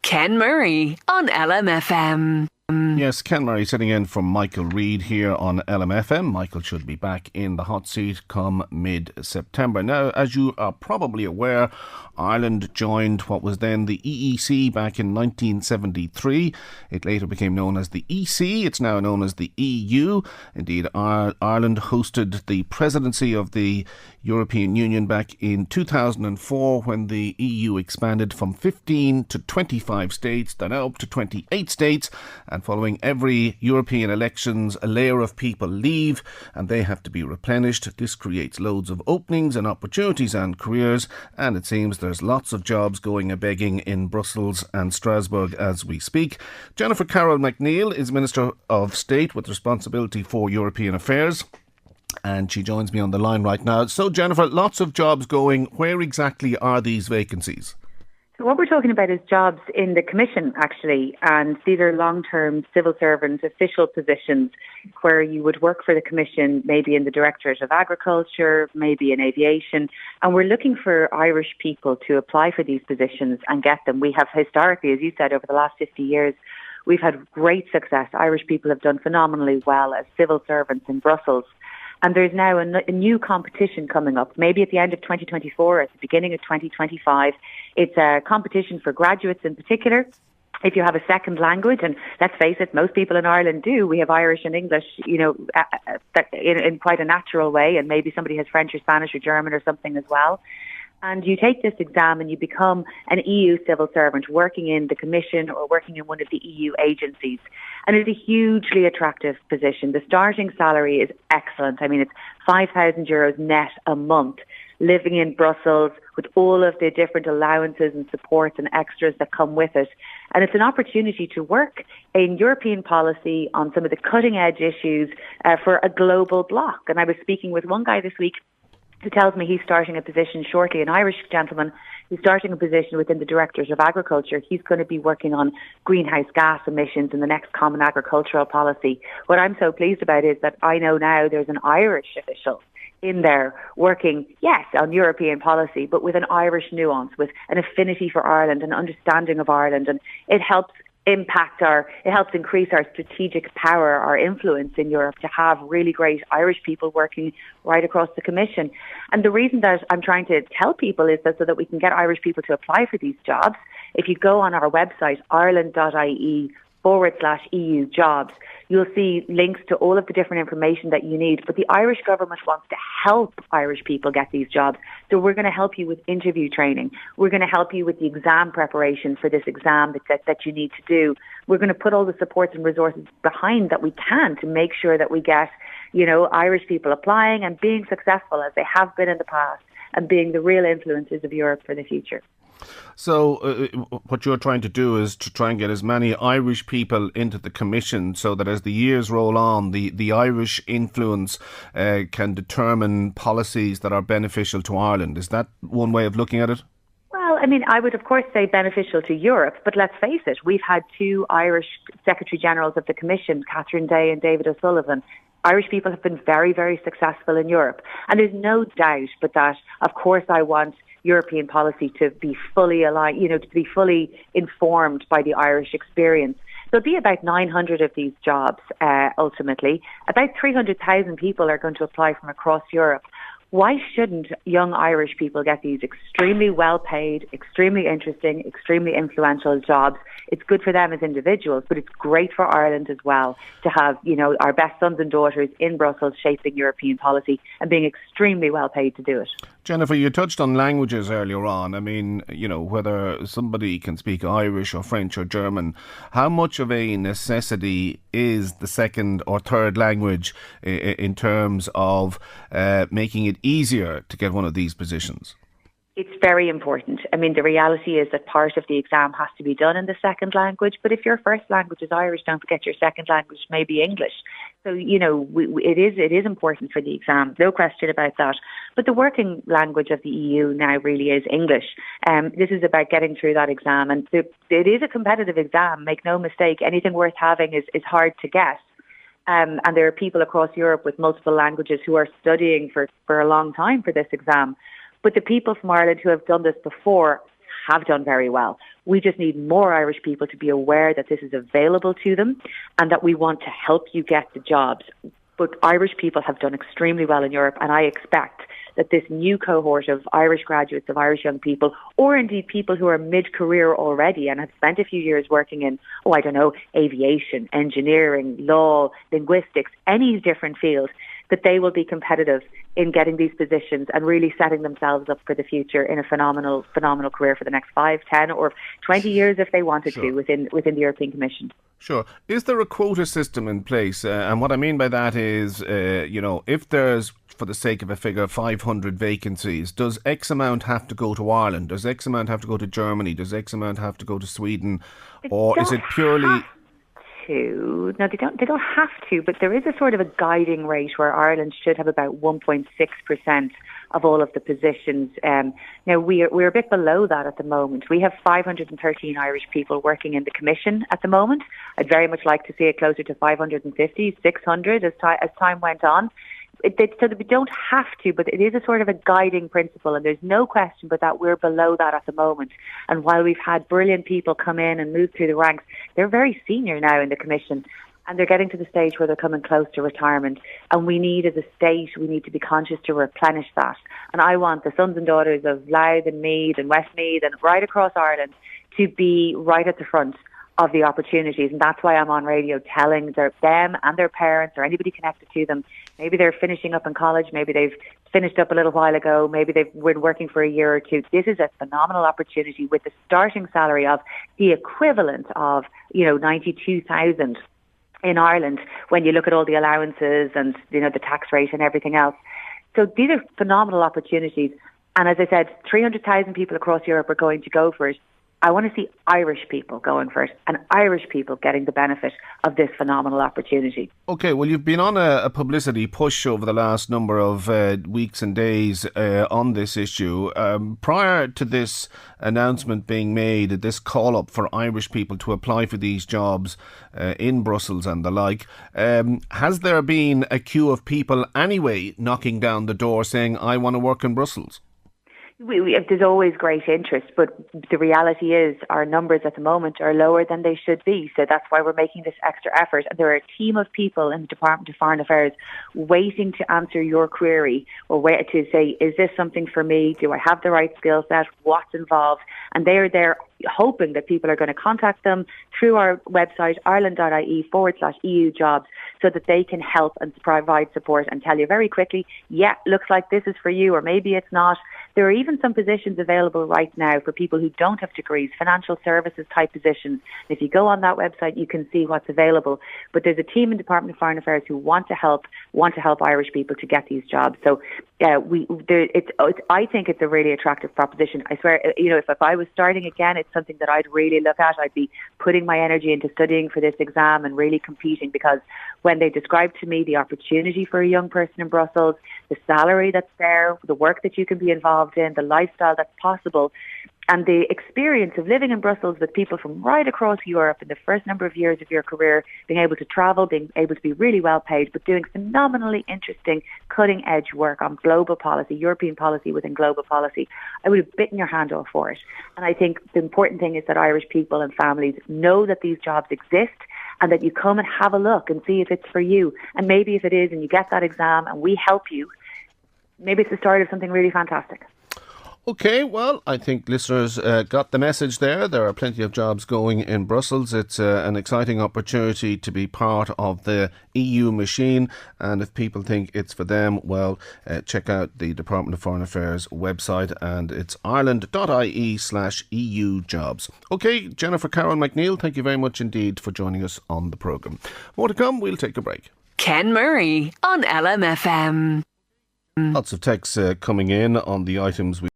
Ken Murray on LMFM. Yes, Ken Murray sitting in for Michael Reade here on LMFM. Michael should be back in the hot seat come mid-September. Now, as you are probably aware, Ireland joined what was then the EEC back in 1973. It later became known as the EC. It's now known as the EU. Indeed, Ireland hosted the presidency of the European Union back in 2004 when the EU expanded from 15 to 25 states, then up to 28 states. And following every European elections, a layer of people leave and they have to be replenished. This creates loads of openings and opportunities and careers, and it seems there's lots of jobs going a-begging in Brussels and Strasbourg as we speak. Jennifer Carroll McNeill is Minister of State with responsibility for European affairs, and she joins me on the line right now. So, Jennifer, lots of jobs going. Where exactly are these vacancies? What we're talking about is jobs in the Commission, actually, and these are long-term civil servant official positions where you would work for the Commission, maybe in the Directorate of Agriculture, maybe in aviation, and we're looking for Irish people to apply for these positions and get them. We have historically, as you said, over the last 50 years, we've had great success. Irish people have done phenomenally well as civil servants in Brussels. And there's now a new competition coming up, maybe at the end of 2024 or at the beginning of 2025. It's a competition for graduates in particular. If you have a second language, and let's face it, most people in Ireland do. We have Irish and English, in quite a natural way, and maybe somebody has French or Spanish or German or something as well. And you take this exam and you become an EU civil servant working in the Commission or working in one of the EU agencies. And it's a hugely attractive position. The starting salary is excellent. I mean, it's €5,000 net a month, living in Brussels with all of the different allowances and supports and extras that come with it. And it's an opportunity to work in European policy on some of the cutting edge issues for a global bloc. And I was speaking with one guy this week who tells me he's starting a position shortly, an Irish gentleman who's starting a position within the Directorate of Agriculture. He's going to be working on greenhouse gas emissions in the next Common Agricultural Policy. What I'm so pleased about is that I know now there's an Irish official in there working, yes, on European policy, but with an Irish nuance, with an affinity for Ireland, an understanding of Ireland, and it helps increase our strategic power, our influence in Europe, to have really great Irish people working right across the Commission. And the reason that I'm trying to tell people is that so that we can get Irish people to apply for these jobs, if you go on our website, ireland.ie/EU jobs, you'll see links to all of the different information that you need. But the Irish government wants to help Irish people get these jobs. So we're going to help you with interview training. We're going to help you with the exam preparation for this exam that you need to do. We're going to put all the supports and resources behind that we can to make sure that we get, Irish people applying and being successful as they have been in the past and being the real influences of Europe for the future. So what you're trying to do is to try and get as many Irish people into the Commission so that as the years roll on, the Irish influence can determine policies that are beneficial to Ireland. Is that one way of looking at it? Well, I mean, I would of course say beneficial to Europe, but let's face it, we've had two Irish Secretary Generals of the Commission, Catherine Day and David O'Sullivan. Irish people have been very, very successful in Europe. And there's no doubt but that, of course, I want European policy to be fully aligned, to be fully informed by the Irish experience. There'll be about 900 of these jobs ultimately. About 300,000 people are going to apply from across Europe. Why shouldn't young Irish people get these extremely well-paid, extremely interesting, extremely influential jobs? It's good for them as individuals, but it's great for Ireland as well to have, our best sons and daughters in Brussels shaping European policy and being extremely well-paid to do it. Jennifer, you touched on languages earlier on. I mean, whether somebody can speak Irish or French or German, how much of a necessity is the second or third language in terms of making it easier to get one of these positions? It's very important. I mean, the reality is that part of the exam has to be done in the second language, but if your first language is Irish, don't forget your second language may be English. So, it is important for the exam, no question about that. But the working language of the EU now really is English. This is about getting through that exam, and it is a competitive exam, make no mistake. Anything worth having is hard to get. And there are people across Europe with multiple languages who are studying for a long time for this exam. But the people from Ireland who have done this before have done very well. We just need more Irish people to be aware that this is available to them and that we want to help you get the jobs. But Irish people have done extremely well in Europe, and I expect that this new cohort of Irish graduates, of Irish young people, or indeed people who are mid-career already and have spent a few years working in, aviation, engineering, law, linguistics, any different field, that they will be competitive in getting these positions and really setting themselves up for the future in a phenomenal career for the next 5, 10 or 20 years if they wanted to within the European Commission. Sure. Is there a quota system in place? And what I mean by that is, if there's, for the sake of a figure, 500 vacancies, does X amount have to go to Ireland? Does X amount have to go to Germany? Does X amount have to go to Sweden? Or is it purely... No, they don't have to, but there is a sort of a guiding rate where Ireland should have about 1.6% of all of the positions. Now we're a bit below that at the moment. We have 513 Irish people working in the Commission at the moment. I'd very much like to see it closer to 550, 600 as time went on. So that we don't have to, but it is a sort of a guiding principle, and there's no question but that we're below that at the moment. And while we've had brilliant people come in and move through the ranks, they're very senior now in the Commission, and they're getting to the stage where they're coming close to retirement. And we need, as a state, we need to be conscious to replenish that. And I want the sons and daughters of Louth and Meath and Westmeath and right across Ireland to be right at the front of the opportunities, and that's why I'm on radio telling them and their parents or anybody connected to them. Maybe they're finishing up in college, maybe they've finished up a little while ago, maybe they've been working for a year or two. This is a phenomenal opportunity with the starting salary of the equivalent of 92,000 in Ireland when you look at all the allowances and the tax rate and everything else. So these are phenomenal opportunities, and as I said, 300,000 people across Europe are going to go for it. I want to see Irish people going first and Irish people getting the benefit of this phenomenal opportunity. OK, well, you've been on a publicity push over the last number of weeks and days on this issue. Prior to this announcement being made, this call up for Irish people to apply for these jobs in Brussels and the like, has there been a queue of people anyway knocking down the door saying, I want to work in Brussels? There's always great interest, but the reality is our numbers at the moment are lower than they should be. So that's why we're making this extra effort. And there are a team of people in the Department of Foreign Affairs waiting to answer your query or wait to say, is this something for me? Do I have the right skill set? What's involved? And they are there hoping that people are going to contact them through our website, ireland.ie/EU jobs, so that they can help and provide support and tell you very quickly, yeah, looks like this is for you, or maybe it's not. There are even some positions available right now for people who don't have degrees, financial services type positions. If you go on that website, you can see what's available. But there's a team in the Department of Foreign Affairs who want to help Irish people to get these jobs. So I think it's a really attractive proposition. I swear, if I was starting again, it's something that I'd really look at. I'd be putting my energy into studying for this exam and really competing, because when they described to me the opportunity for a young person in Brussels, the salary that's there, the work that you can be involved in, the lifestyle that's possible, and the experience of living in Brussels with people from right across Europe in the first number of years of your career, being able to travel, being able to be really well paid, but doing phenomenally interesting, cutting edge work on global policy, European policy within global policy, I would have bitten your hand off for it. And I think the important thing is that Irish people and families know that these jobs exist, and that you come and have a look and see if it's for you. And maybe if it is and you get that exam and we help you, maybe it's the start of something really fantastic. OK, well, I think listeners got the message there. There are plenty of jobs going in Brussels. It's an exciting opportunity to be part of the EU machine. And if people think it's for them, well, check out the Department of Foreign Affairs website, and it's ireland.ie/EU jobs. OK, Jennifer Carroll McNeil, thank you very much indeed for joining us on the programme. More to come, we'll take a break. Ken Murray on LMFM. Lots of texts coming in on the items we